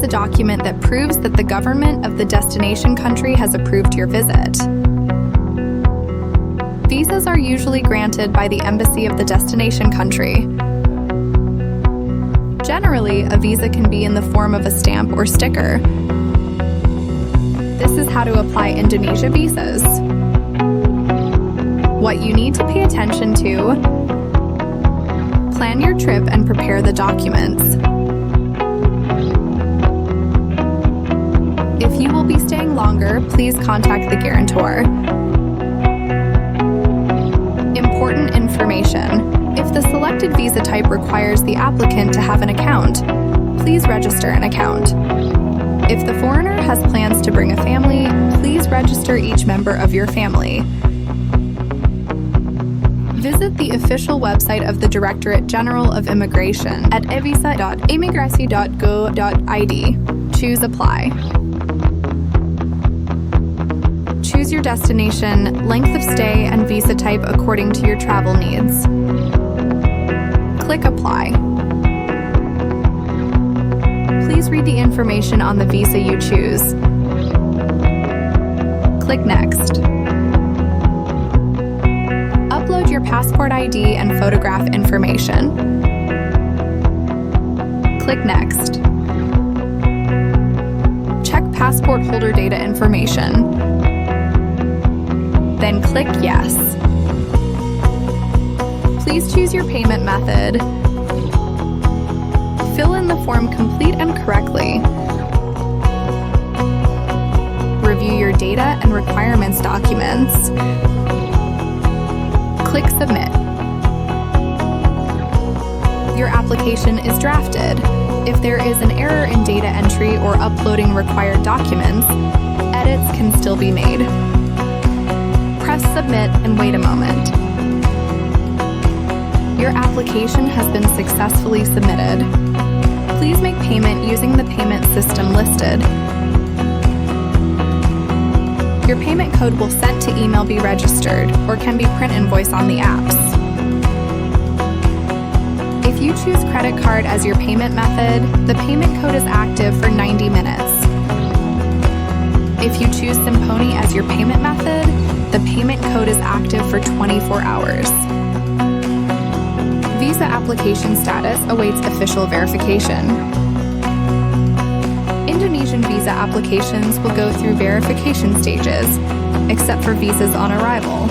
a document that proves that the government of the destination country has approved your visit. Visas are usually granted by the embassy of the destination country. Generally, a visa can be in the form of a stamp or sticker. This is how to apply Indonesia visas. What you need to pay attention to: plan your trip and prepare the documents. If you will be staying longer, please contact the guarantor. Important information: if the selected visa type requires the applicant to have an account, please register an account. If the foreigner has plans to bring a family, please register each member of your family. Visit the official website of the Directorate General of Immigration at evisa.imigrasi.go.id. Choose Apply. Choose your destination, length of stay, and visa type according to your travel needs. Click Apply. Please read the information on the visa you choose. Click Next. Upload your passport ID and photograph information. Click Next. Check passport holder data information. Then click Yes. Please choose your payment method. Fill in the form complete and correctly. Review your data and requirements documents. Click Submit. Your application is drafted. If there is an error in data entry or uploading required documents, edits can still be made. Press Submit and wait a moment. Your application has been successfully submitted. Please make payment using the payment system listed. Your payment code will sent to email be registered or can be print invoice on the apps. If you choose credit card as your payment method, the payment code is active for 90 minutes. If you choose Simponi as your payment method, the payment code is active for 24 hours. Visa application status awaits official verification. Indonesian visa applications will go through verification stages, except for visas on arrival.